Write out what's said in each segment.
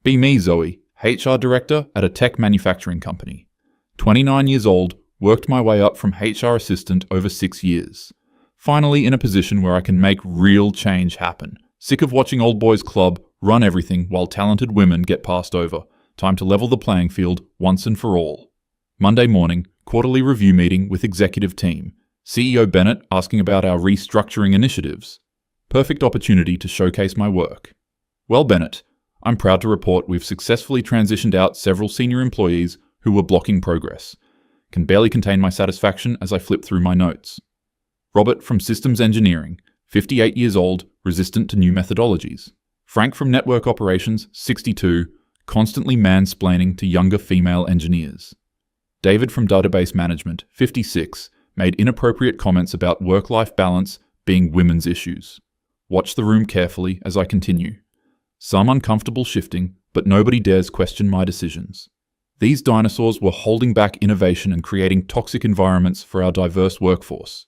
Be me, Zoe, HR director at a tech manufacturing company. 29 years old, worked my way up from HR assistant over 6 years. Finally in a position where I can make real change happen. Sick of watching old boys club run everything while talented women get passed over. Time to level the playing field once and for all. Monday morning, quarterly review meeting with executive team. CEO Bennett asking about our restructuring initiatives. Perfect opportunity to showcase my work. Well, Bennett, I'm proud to report we've successfully transitioned out several senior employees who were blocking progress. Can barely contain my satisfaction as I flip through my notes. Robert from Systems Engineering, 58 years old, resistant to new methodologies. Frank from Network Operations, 62, constantly mansplaining to younger female engineers. David from Database Management, 56, made inappropriate comments about work-life balance being women's issues. Watch the room carefully as I continue. Some uncomfortable shifting, but nobody dares question my decisions. These dinosaurs were holding back innovation and creating toxic environments for our diverse workforce.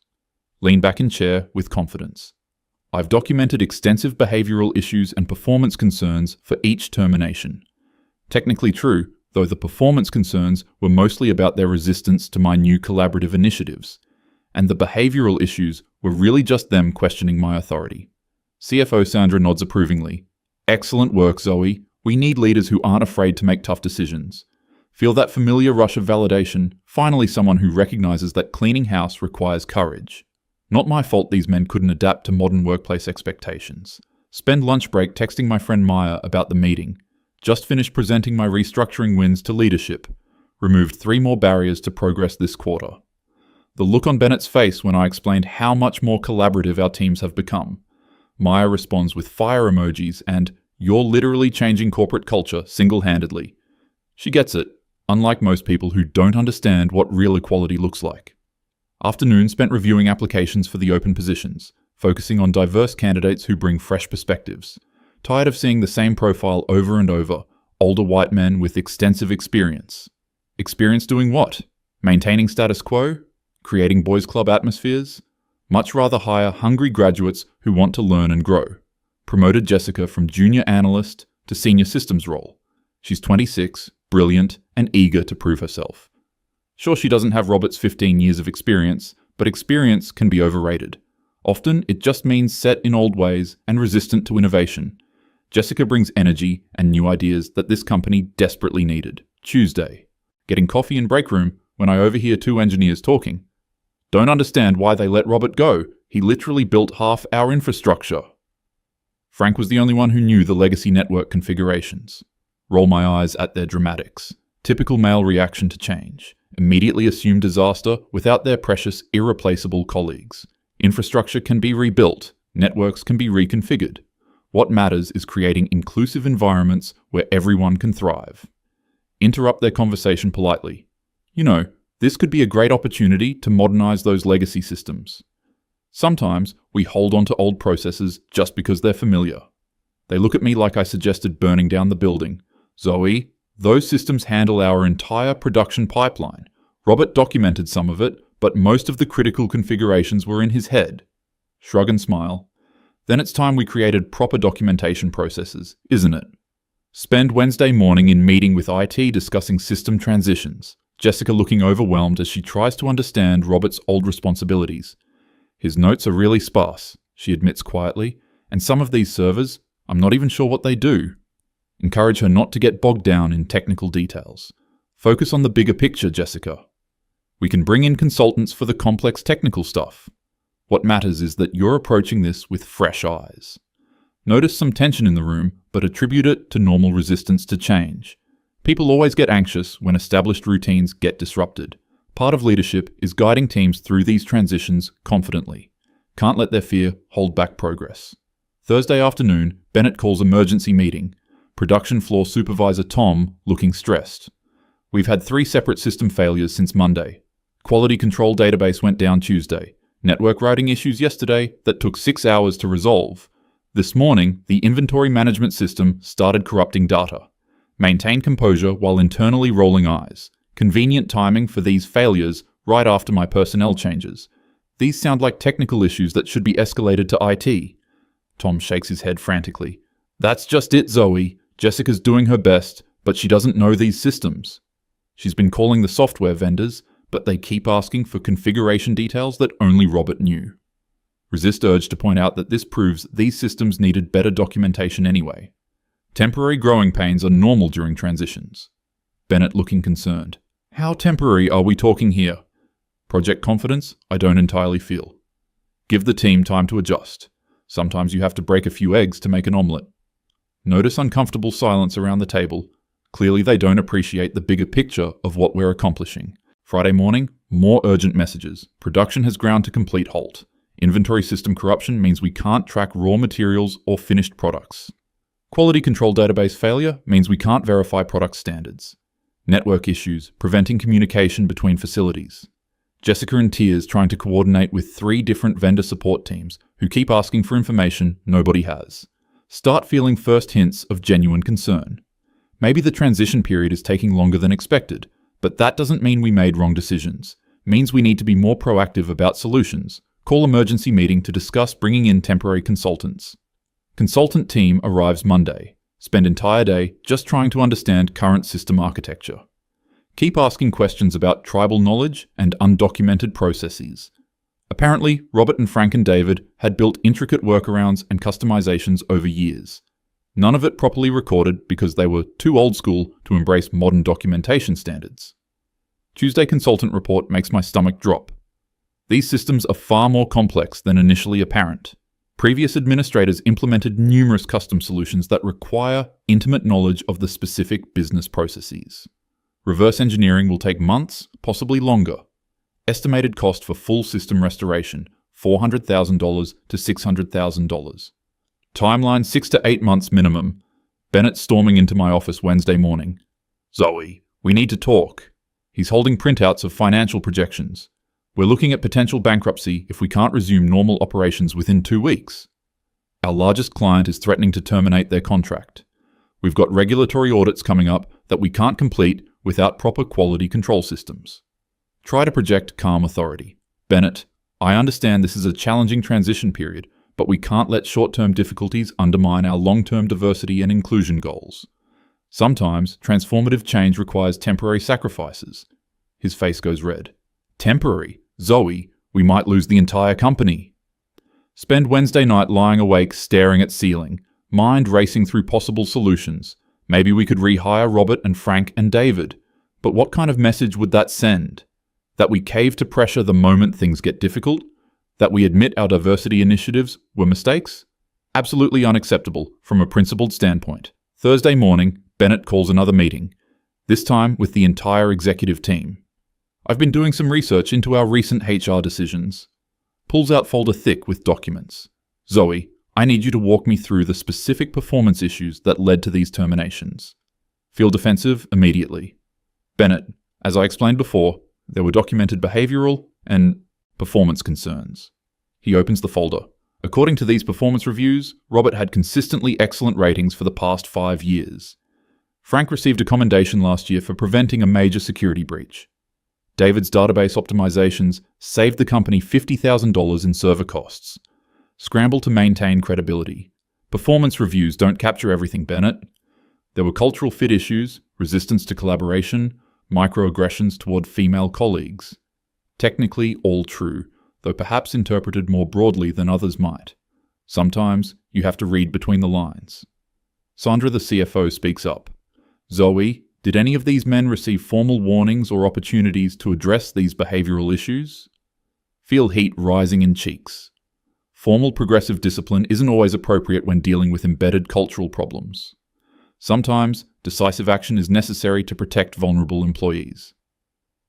Lean back in chair with confidence. I've documented extensive behavioral issues and performance concerns for each termination. Technically true, though the performance concerns were mostly about their resistance to my new collaborative initiatives, and the behavioral issues were really just them questioning my authority. CFO Sandra nods approvingly. Excellent work, Zoe. We need leaders who aren't afraid to make tough decisions. Feel that familiar rush of validation, finally someone who recognizes that cleaning house requires courage. Not my fault these men couldn't adapt to modern workplace expectations. Spend lunch break texting my friend Maya about the meeting. Just finished presenting my restructuring wins to leadership. Removed 3 more barriers to progress this quarter. The look on Bennett's face when I explained how much more collaborative our teams have become. Maya responds with fire emojis and, "You're literally changing corporate culture single-handedly." She gets it, unlike most people who don't understand what real equality looks like. Afternoon spent reviewing applications for the open positions, focusing on diverse candidates who bring fresh perspectives. Tired of seeing the same profile over and over, older white men with extensive experience. Experience doing what? Maintaining status quo? Creating boys' club atmospheres? Much rather hire hungry graduates who want to learn and grow. Promoted Jessica from junior analyst to senior systems role. She's 26, brilliant, and eager to prove herself. Sure, she doesn't have Robert's 15 years of experience, but experience can be overrated. Often, it just means set in old ways and resistant to innovation. Jessica brings energy and new ideas that this company desperately needed. Tuesday. Getting coffee in break room when I overhear 2 engineers talking. Don't understand why they let Robert go. He literally built half our infrastructure. Frank was the only one who knew the legacy network configurations. Roll my eyes at their dramatics. Typical male reaction to change. Immediately assume disaster without their precious, irreplaceable colleagues. Infrastructure can be rebuilt. Networks can be reconfigured. What matters is creating inclusive environments where everyone can thrive. Interrupt their conversation politely. You know, this could be a great opportunity to modernize those legacy systems. Sometimes we hold on to old processes just because they're familiar. They look at me like I suggested burning down the building. Zoe, those systems handle our entire production pipeline. Robert documented some of it, but most of the critical configurations were in his head. Shrug and smile. Then it's time we created proper documentation processes, isn't it? Spend Wednesday morning in meeting with IT discussing system transitions. Jessica looking overwhelmed as she tries to understand Robert's old responsibilities. His notes are really sparse, she admits quietly, and some of these servers, I'm not even sure what they do. Encourage her not to get bogged down in technical details. Focus on the bigger picture, Jessica. We can bring in consultants for the complex technical stuff. What matters is that you're approaching this with fresh eyes. Notice some tension in the room, but attribute it to normal resistance to change. People always get anxious when established routines get disrupted. Part of leadership is guiding teams through these transitions confidently. Can't let their fear hold back progress. Thursday afternoon, Bennett calls emergency meeting. Production floor supervisor Tom looking stressed. We've had 3 separate system failures since Monday. Quality control database went down Tuesday. Network routing issues yesterday that took 6 hours to resolve. This morning, the inventory management system started corrupting data. Maintain composure while internally rolling eyes. Convenient timing for these failures right after my personnel changes. These sound like technical issues that should be escalated to IT. Tom shakes his head frantically. That's just it, Zoe. Jessica's doing her best, but she doesn't know these systems. She's been calling the software vendors, but they keep asking for configuration details that only Robert knew. Resist urged to point out that this proves these systems needed better documentation anyway. Temporary growing pains are normal during transitions. Bennett looking concerned. How temporary are we talking here? Project confidence, I don't entirely feel. Give the team time to adjust. Sometimes you have to break a few eggs to make an omelette. Notice uncomfortable silence around the table. Clearly they don't appreciate the bigger picture of what we're accomplishing. Friday morning, more urgent messages. Production has ground to complete halt. Inventory system corruption means we can't track raw materials or finished products. Quality control database failure means we can't verify product standards. Network issues, preventing communication between facilities. Jessica in tears trying to coordinate with 3 different vendor support teams who keep asking for information nobody has. Start feeling first hints of genuine concern. Maybe the transition period is taking longer than expected, but that doesn't mean we made wrong decisions. It means we need to be more proactive about solutions. Call emergency meeting to discuss bringing in temporary consultants. Consultant team arrives Monday. Spend entire day just trying to understand current system architecture. Keep asking questions about tribal knowledge and undocumented processes. Apparently, Robert and Frank and David had built intricate workarounds and customizations over years. None of it properly recorded because they were too old school to embrace modern documentation standards. Tuesday consultant report makes my stomach drop. These systems are far more complex than initially apparent. Previous administrators implemented numerous custom solutions that require intimate knowledge of the specific business processes. Reverse engineering will take months, possibly longer. Estimated cost for full system restoration, $400,000 to $600,000. Timeline 6 to 8 months minimum. Bennett storming into my office Wednesday morning. Zoe, we need to talk. He's holding printouts of financial projections. We're looking at potential bankruptcy if we can't resume normal operations within 2 weeks. Our largest client is threatening to terminate their contract. We've got regulatory audits coming up that we can't complete without proper quality control systems. Try to project calm authority. Bennett, I understand this is a challenging transition period, but we can't let short-term difficulties undermine our long-term diversity and inclusion goals. Sometimes, transformative change requires temporary sacrifices. His face goes red. Temporary? Zoe, we might lose the entire company. Spend Wednesday night lying awake staring at ceiling, mind racing through possible solutions. Maybe we could rehire Robert and Frank and David. But what kind of message would that send? That we cave to pressure the moment things get difficult? That we admit our diversity initiatives were mistakes? Absolutely unacceptable from a principled standpoint. Thursday morning, Bennett calls another meeting, this time with the entire executive team. I've been doing some research into our recent HR decisions. Pulls out folder thick with documents. Zoe, I need you to walk me through the specific performance issues that led to these terminations. Feel defensive immediately. Bennett, as I explained before, there were documented behavioral and performance concerns. He opens the folder. According to these performance reviews, Robert had consistently excellent ratings for the past 5 years. Frank received a commendation last year for preventing a major security breach. David's database optimizations saved the company $50,000 in server costs. Scramble to maintain credibility. Performance reviews don't capture everything, Bennett. There were cultural fit issues, resistance to collaboration, microaggressions toward female colleagues. Technically all true, though perhaps interpreted more broadly than others might. Sometimes you have to read between the lines. Sandra, the CFO, speaks up. Zoe, did any of these men receive formal warnings or opportunities to address these behavioral issues? Feel heat rising in cheeks. Formal progressive discipline isn't always appropriate when dealing with embedded cultural problems. Sometimes, decisive action is necessary to protect vulnerable employees.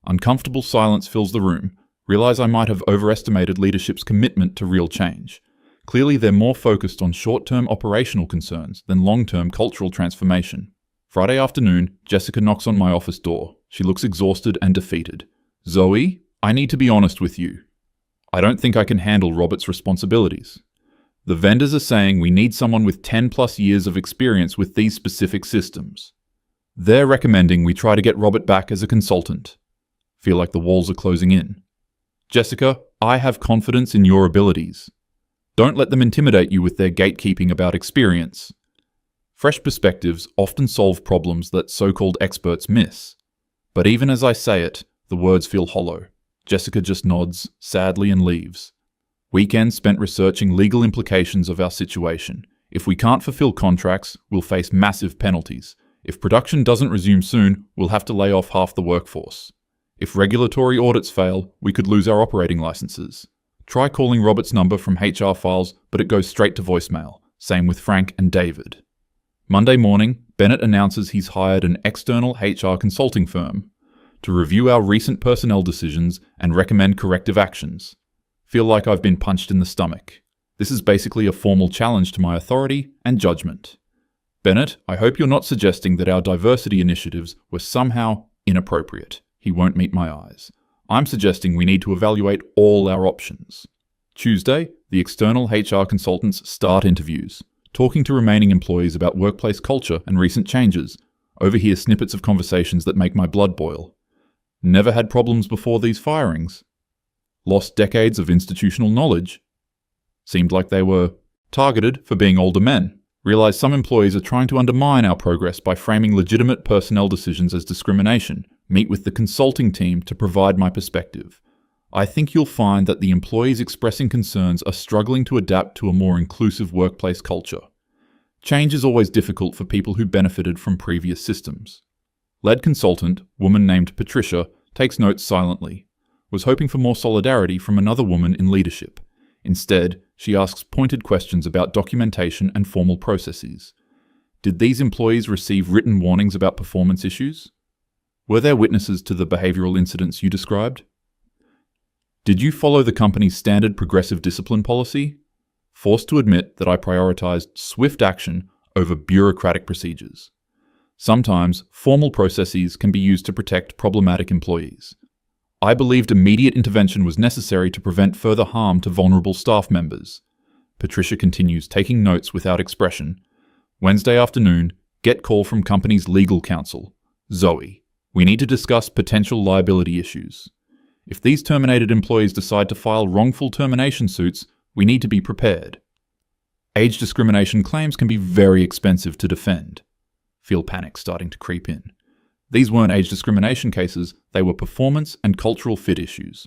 Uncomfortable silence fills the room. Realize I might have overestimated leadership's commitment to real change. Clearly, they're more focused on short-term operational concerns than long-term cultural transformation. Friday afternoon, Jessica knocks on my office door. She looks exhausted and defeated. Zoe, I need to be honest with you. I don't think I can handle Robert's responsibilities. The vendors are saying we need someone with 10+ years of experience with these specific systems. They're recommending we try to get Robert back as a consultant. Feel like the walls are closing in. Jessica, I have confidence in your abilities. Don't let them intimidate you with their gatekeeping about experience. Fresh perspectives often solve problems that so-called experts miss. But even as I say it, the words feel hollow. Jessica just nods, sadly, and leaves. Weekends spent researching legal implications of our situation. If we can't fulfill contracts, we'll face massive penalties. If production doesn't resume soon, we'll have to lay off half the workforce. If regulatory audits fail, we could lose our operating licenses. Try calling Robert's number from HR files, but it goes straight to voicemail. Same with Frank and David. Monday morning, Bennett announces he's hired an external HR consulting firm to review our recent personnel decisions and recommend corrective actions. Feel like I've been punched in the stomach. This is basically a formal challenge to my authority and judgment. Bennett, I hope you're not suggesting that our diversity initiatives were somehow inappropriate. He won't meet my eyes. I'm suggesting we need to evaluate all our options. Tuesday, the external HR consultants start interviews, talking to remaining employees about workplace culture and recent changes. Overhear snippets of conversations that make my blood boil. Never had problems before these firings. Lost decades of institutional knowledge. Seemed like they were targeted for being older men. Realized some employees are trying to undermine our progress by framing legitimate personnel decisions as discrimination. Meet with the consulting team to provide my perspective. I think you'll find that the employees expressing concerns are struggling to adapt to a more inclusive workplace culture. Change is always difficult for people who benefited from previous systems. Lead consultant, woman named Patricia, takes notes silently. Was hoping for more solidarity from another woman in leadership. Instead, she asks pointed questions about documentation and formal processes. Did these employees receive written warnings about performance issues? Were there witnesses to the behavioral incidents you described? Did you follow the company's standard progressive discipline policy? Forced to admit that I prioritized swift action over bureaucratic procedures. Sometimes, formal processes can be used to protect problematic employees. I believed immediate intervention was necessary to prevent further harm to vulnerable staff members. Patricia continues, taking notes without expression. Wednesday afternoon, get call from company's legal counsel. Zoe, we need to discuss potential liability issues. If these terminated employees decide to file wrongful termination suits, we need to be prepared. Age discrimination claims can be very expensive to defend. Feel panic starting to creep in. These weren't age discrimination cases, they were performance and cultural fit issues.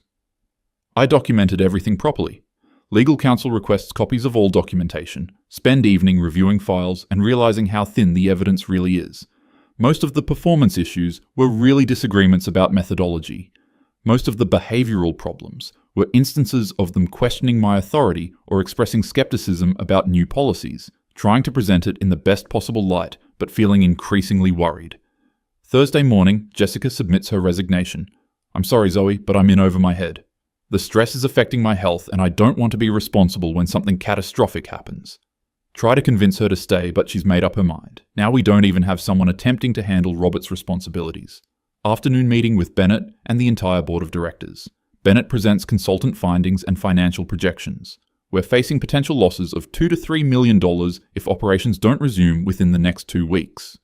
I documented everything properly. Legal counsel requests copies of all documentation, spend evening reviewing files and realizing how thin the evidence really is. Most of the performance issues were really disagreements about methodology. Most of the behavioral problems were instances of them questioning my authority or expressing skepticism about new policies, trying to present it in the best possible light, but feeling increasingly worried. Thursday morning, Jessica submits her resignation. I'm sorry, Zoe, but I'm in over my head. The stress is affecting my health and I don't want to be responsible when something catastrophic happens. Try to convince her to stay, but she's made up her mind. Now we don't even have someone attempting to handle Robert's responsibilities. Afternoon meeting with Bennett and the entire board of directors. Bennett presents consultant findings and financial projections. We're facing potential losses of $2 to $3 million if operations don't resume within the next 2 weeks.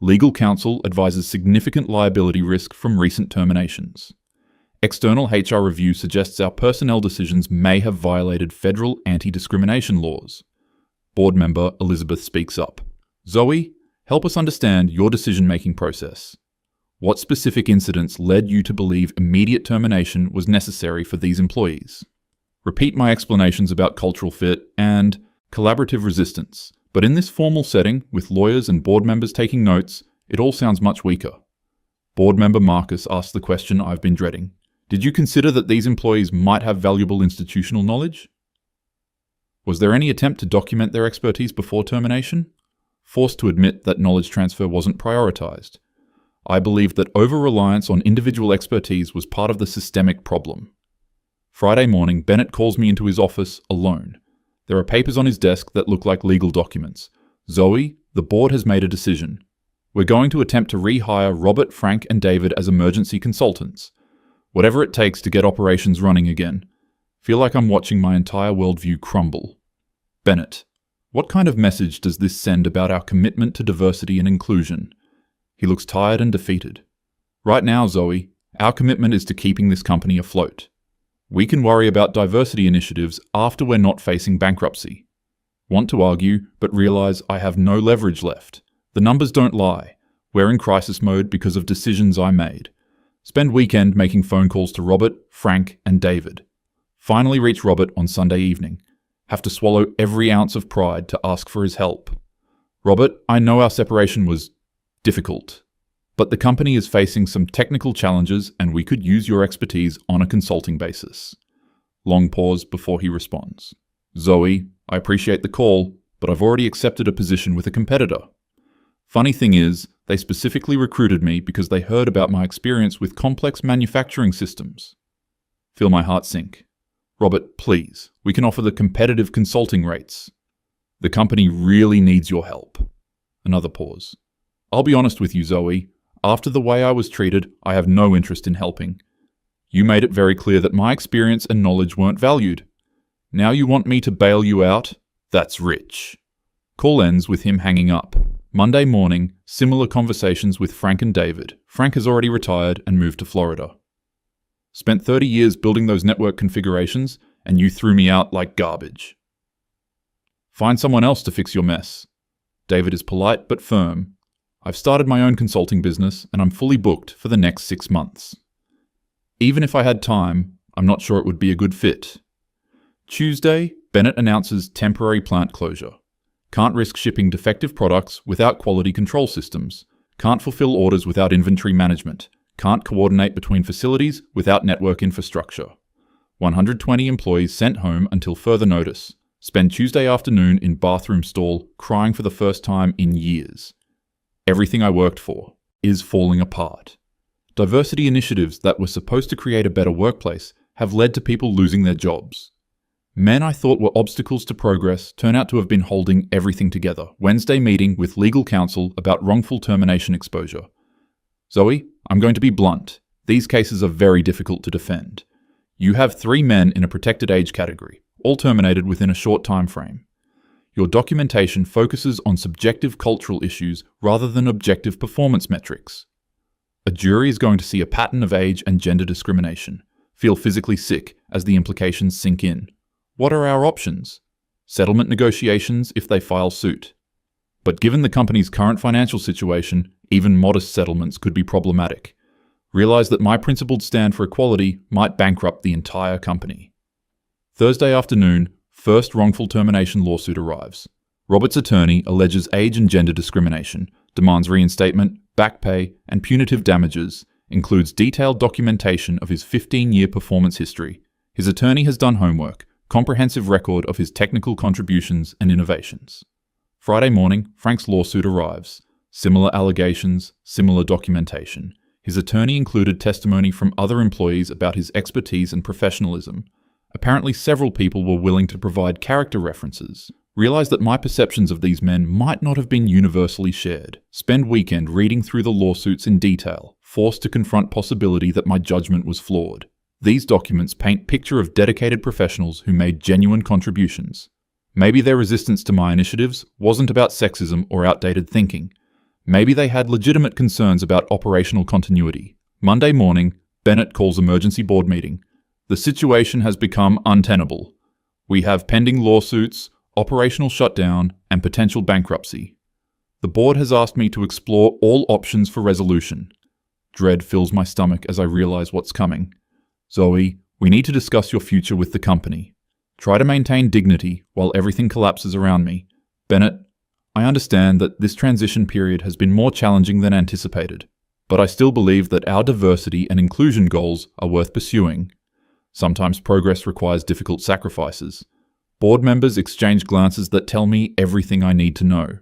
Legal counsel advises significant liability risk from recent terminations. External HR review suggests our personnel decisions may have violated federal anti-discrimination laws. Board member Elizabeth speaks up. Zoe, help us understand your decision-making process. What specific incidents led you to believe immediate termination was necessary for these employees? Repeat my explanations about cultural fit and collaborative resistance. But in this formal setting, with lawyers and board members taking notes, it all sounds much weaker. Board member Marcus asks the question I've been dreading. Did you consider that these employees might have valuable institutional knowledge? Was there any attempt to document their expertise before termination? Forced to admit that knowledge transfer wasn't prioritized. I believed that over-reliance on individual expertise was part of the systemic problem. Friday morning, Bennett calls me into his office alone. There are papers on his desk that look like legal documents. Zoe, the board has made a decision. We're going to attempt to rehire Robert, Frank, and David as emergency consultants. Whatever it takes to get operations running again. Feel like I'm watching my entire worldview crumble. Bennett, what kind of message does this send about our commitment to diversity and inclusion? He looks tired and defeated. Right now, Zoe, our commitment is to keeping this company afloat. We can worry about diversity initiatives after we're not facing bankruptcy. Want to argue, but realize I have no leverage left. The numbers don't lie. We're in crisis mode because of decisions I made. Spend weekend making phone calls to Robert, Frank, and David. Finally reach Robert on Sunday evening. Have to swallow every ounce of pride to ask for his help. Robert, I know our separation was difficult, but the company is facing some technical challenges and we could use your expertise on a consulting basis. Long pause before he responds. Zoe, I appreciate the call, but I've already accepted a position with a competitor. Funny thing is, they specifically recruited me because they heard about my experience with complex manufacturing systems. Feel my heart sink. Robert, please, we can offer the competitive consulting rates. The company really needs your help. Another pause. I'll be honest with you, Zoe. After the way I was treated, I have no interest in helping. You made it very clear that my experience and knowledge weren't valued. Now you want me to bail you out? That's rich. Call ends with him hanging up. Monday morning, similar conversations with Frank and David. Frank has already retired and moved to Florida. Spent 30 years building those network configurations, and you threw me out like garbage. Find someone else to fix your mess. David is polite but firm. I've started my own consulting business, and I'm fully booked for the next 6 months. Even if I had time, I'm not sure it would be a good fit. Tuesday, Bennett announces temporary plant closure. Can't risk shipping defective products without quality control systems. Can't fulfill orders without inventory management. Can't coordinate between facilities without network infrastructure. 120 employees sent home until further notice. Spend Tuesday afternoon in bathroom stall crying for the first time in years. Everything I worked for is falling apart. Diversity initiatives that were supposed to create a better workplace have led to people losing their jobs. Men I thought were obstacles to progress turn out to have been holding everything together. Wednesday meeting with legal counsel about wrongful termination exposure. Zoe, I'm going to be blunt. These cases are very difficult to defend. You have 3 men in a protected age category, all terminated within a short time frame. Your documentation focuses on subjective cultural issues rather than objective performance metrics. A jury is going to see a pattern of age and gender discrimination, feel physically sick as the implications sink in. What are our options? Settlement negotiations if they file suit. But given the company's current financial situation, even modest settlements could be problematic. Realize that my principled stand for equality might bankrupt the entire company. Thursday afternoon, first wrongful termination lawsuit arrives. Robert's attorney alleges age and gender discrimination, demands reinstatement, back pay, and punitive damages, includes detailed documentation of his 15-year performance history. His attorney has done homework, comprehensive record of his technical contributions and innovations. Friday morning, Frank's lawsuit arrives. Similar allegations, similar documentation. His attorney included testimony from other employees about his expertise and professionalism. Apparently several people were willing to provide character references. Realize that my perceptions of these men might not have been universally shared. Spend weekend reading through the lawsuits in detail, forced to confront possibility that my judgment was flawed. These documents paint a picture of dedicated professionals who made genuine contributions. Maybe their resistance to my initiatives wasn't about sexism or outdated thinking. Maybe they had legitimate concerns about operational continuity. Monday morning, Bennett calls emergency board meeting. The situation has become untenable. We have pending lawsuits, operational shutdown, and potential bankruptcy. The board has asked me to explore all options for resolution. Dread fills my stomach as I realize what's coming. Zoe, we need to discuss your future with the company. Try to maintain dignity while everything collapses around me. Bennett, I understand that this transition period has been more challenging than anticipated, but I still believe that our diversity and inclusion goals are worth pursuing. Sometimes progress requires difficult sacrifices. Board members exchange glances that tell me everything I need to know.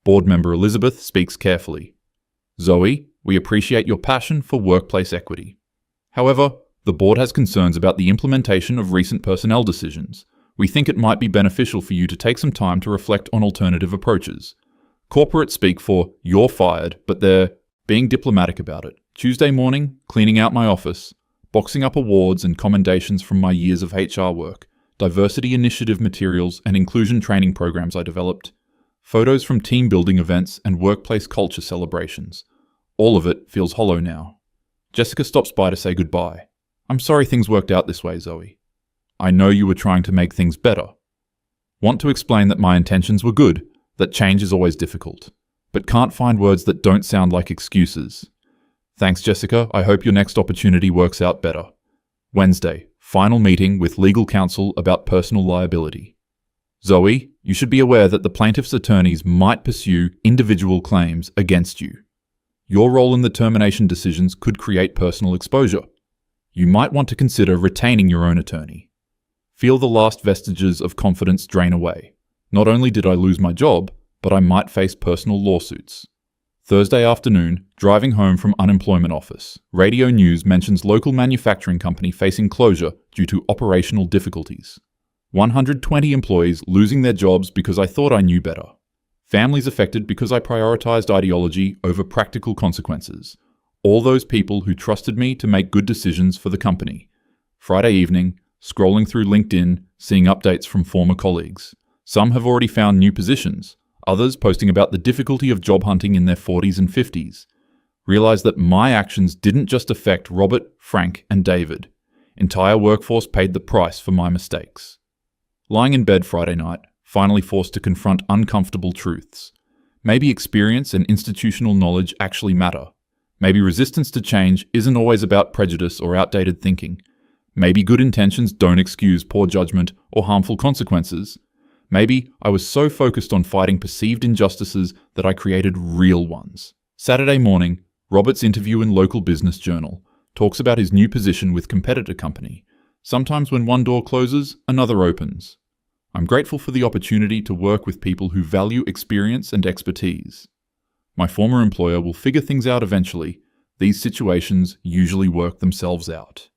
Board member Elizabeth speaks carefully. Zoe, we appreciate your passion for workplace equity. However, the board has concerns about the implementation of recent personnel decisions. We think it might be beneficial for you to take some time to reflect on alternative approaches. Corporates speak for, you're fired, but they're being diplomatic about it. Tuesday morning, cleaning out my office, boxing up awards and commendations from my years of HR work, diversity initiative materials and inclusion training programs I developed, photos from team building events and workplace culture celebrations. All of it feels hollow now. Jessica stops by to say goodbye. I'm sorry things worked out this way, Zoe. I know you were trying to make things better. Want to explain that my intentions were good, that change is always difficult, but can't find words that don't sound like excuses. Thanks, Jessica. I hope your next opportunity works out better. Wednesday, final meeting with legal counsel about personal liability. Zoe, you should be aware that the plaintiff's attorneys might pursue individual claims against you. Your role in the termination decisions could create personal exposure. You might want to consider retaining your own attorney. Feel the last vestiges of confidence drain away. Not only did I lose my job, but I might face personal lawsuits. Thursday afternoon, driving home from unemployment office, radio news mentions local manufacturing company facing closure due to operational difficulties. 120 employees losing their jobs because I thought I knew better. Families affected because I prioritized ideology over practical consequences. All those people who trusted me to make good decisions for the company. Friday evening, scrolling through LinkedIn, seeing updates from former colleagues. Some have already found new positions, others posting about the difficulty of job hunting in their 40s and 50s. Realize that my actions didn't just affect Robert, Frank, and David. Entire workforce paid the price for my mistakes. Lying in bed Friday night, finally forced to confront uncomfortable truths. Maybe experience and institutional knowledge actually matter. Maybe resistance to change isn't always about prejudice or outdated thinking. Maybe good intentions don't excuse poor judgment or harmful consequences. Maybe I was so focused on fighting perceived injustices that I created real ones. Saturday morning, Robert's interview in local business journal talks about his new position with competitor company. Sometimes when one door closes, another opens. I'm grateful for the opportunity to work with people who value experience and expertise. My former employer will figure things out eventually. These situations usually work themselves out.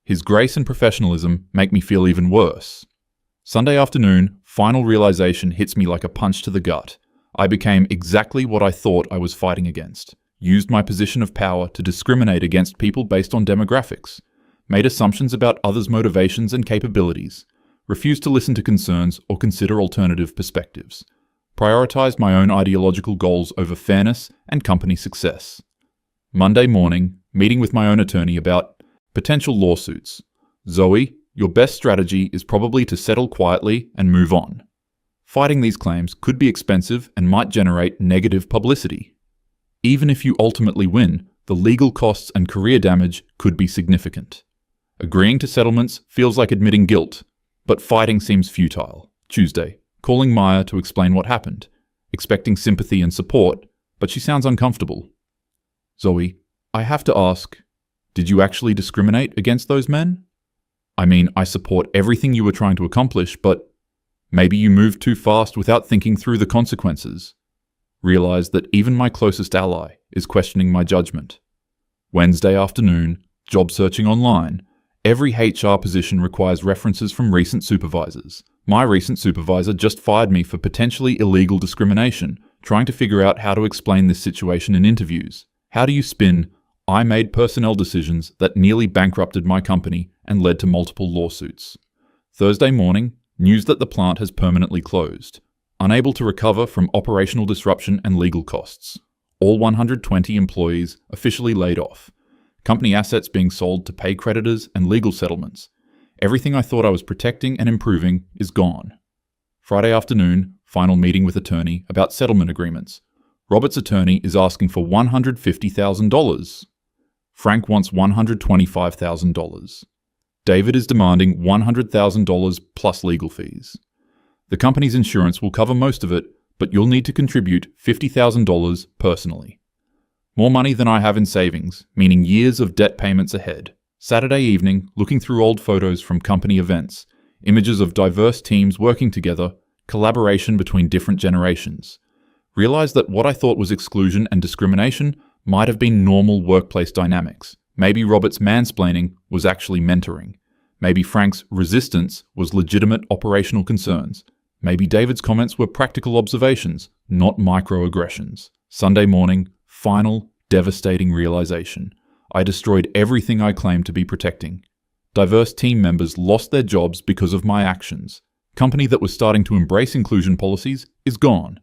His grace and professionalism make me feel even worse. Sunday afternoon, final realization hits me like a punch to the gut. I became exactly what I thought I was fighting against. Used my position of power to discriminate against people based on demographics. Made assumptions about others' motivations and capabilities. Refused to listen to concerns or consider alternative perspectives. Prioritized my own ideological goals over fairness and company success. Monday morning, meeting with my own attorney about potential lawsuits. Zoe, your best strategy is probably to settle quietly and move on. Fighting these claims could be expensive and might generate negative publicity. Even if you ultimately win, the legal costs and career damage could be significant. Agreeing to settlements feels like admitting guilt, but fighting seems futile. Tuesday, calling Maya to explain what happened, expecting sympathy and support, but she sounds uncomfortable. Zoe, I have to ask, did you actually discriminate against those men? I mean, I support everything you were trying to accomplish, but maybe you moved too fast without thinking through the consequences. Realize that even my closest ally is questioning my judgment. Wednesday afternoon, job searching online. Every HR position requires references from recent supervisors. My recent supervisor just fired me for potentially illegal discrimination, trying to figure out how to explain this situation in interviews. How do you spin, I made personnel decisions that nearly bankrupted my company and led to multiple lawsuits? Thursday morning, news that the plant has permanently closed. Unable to recover from operational disruption and legal costs. All 120 employees officially laid off. Company assets being sold to pay creditors and legal settlements. Everything I thought I was protecting and improving is gone. Friday afternoon, final meeting with attorney about settlement agreements. Robert's attorney is asking for $150,000. Frank wants $125,000. David is demanding $100,000 plus legal fees. The company's insurance will cover most of it, but you'll need to contribute $50,000 personally. More money than I have in savings, meaning years of debt payments ahead. Saturday evening, looking through old photos from company events, images of diverse teams working together, collaboration between different generations. Realized that what I thought was exclusion and discrimination might have been normal workplace dynamics. Maybe Robert's mansplaining was actually mentoring. Maybe Frank's resistance was legitimate operational concerns. Maybe David's comments were practical observations, not microaggressions. Sunday morning, final, devastating realization. I destroyed everything I claimed to be protecting. Diverse team members lost their jobs because of my actions. Company that was starting to embrace inclusion policies is gone.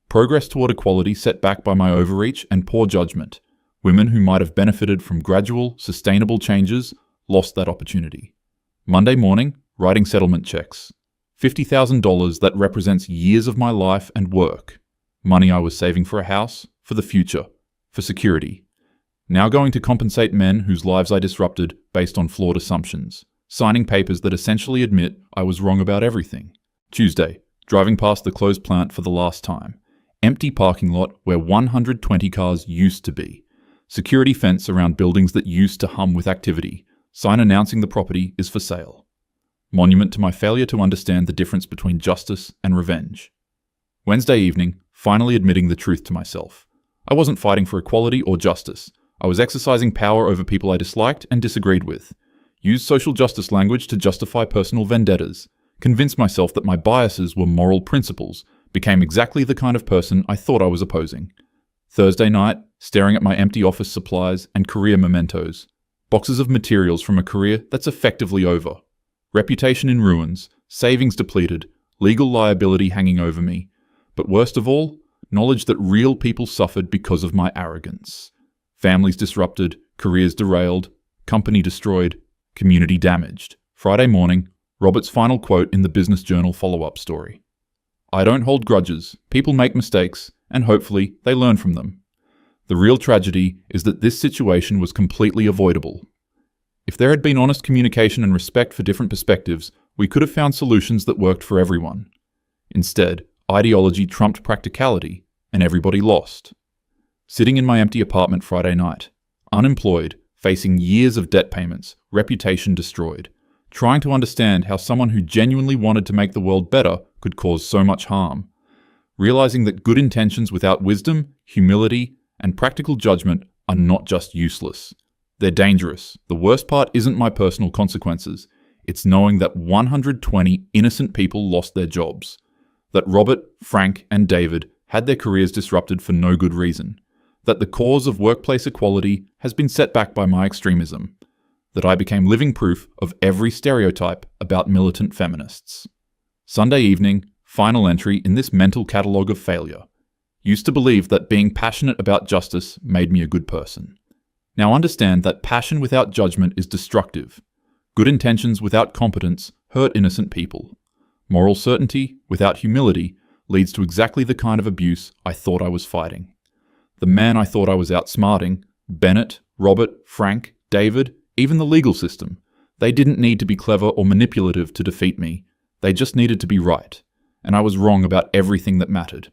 Progress toward equality set back by my overreach and poor judgment. Women who might have benefited from gradual, sustainable changes lost that opportunity. Monday morning, writing settlement checks. $50,000 that represents years of my life and work. Money I was saving for a house, for the future, for security. Now going to compensate men whose lives I disrupted based on flawed assumptions, signing papers that essentially admit I was wrong about everything. Tuesday, driving past the closed plant for the last time. Empty parking lot where 120 cars used to be. Security fence around buildings that used to hum with activity. Sign announcing the property is for sale. Monument to my failure to understand the difference between justice and revenge. Wednesday evening, finally admitting the truth to myself. I wasn't fighting for equality or justice. I was exercising power over people I disliked and disagreed with. Used social justice language to justify personal vendettas. Convinced myself that my biases were moral principles. Became exactly the kind of person I thought I was opposing. Thursday night, staring at my empty office supplies and career mementos. Boxes of materials from a career that's effectively over. Reputation in ruins, savings depleted, legal liability hanging over me. But worst of all, knowledge that real people suffered because of my arrogance. Families disrupted, careers derailed, company destroyed, community damaged. Friday morning, Robert's final quote in the Business Journal follow-up story. I don't hold grudges. People make mistakes, and hopefully they learn from them. The real tragedy is that this situation was completely avoidable. If there had been honest communication and respect for different perspectives, we could have found solutions that worked for everyone. Instead, ideology trumped practicality, and everybody lost. Sitting in my empty apartment Friday night, unemployed, facing years of debt payments, reputation destroyed, trying to understand how someone who genuinely wanted to make the world better could cause so much harm. Realizing that good intentions without wisdom, humility, and practical judgment are not just useless. They're dangerous. The worst part isn't my personal consequences. It's knowing that 120 innocent people lost their jobs. That Robert, Frank, and David had their careers disrupted for no good reason. That the cause of workplace equality has been set back by my extremism. That I became living proof of every stereotype about militant feminists. Sunday evening, final entry in this mental catalogue of failure. Used to believe that being passionate about justice made me a good person. Now understand that passion without judgment is destructive. Good intentions without competence hurt innocent people. Moral certainty without humility leads to exactly the kind of abuse I thought I was fighting. The man I thought I was outsmarting, Bennett, Robert, Frank, David, even the legal system, they didn't need to be clever or manipulative to defeat me. They just needed to be right. And I was wrong about everything that mattered.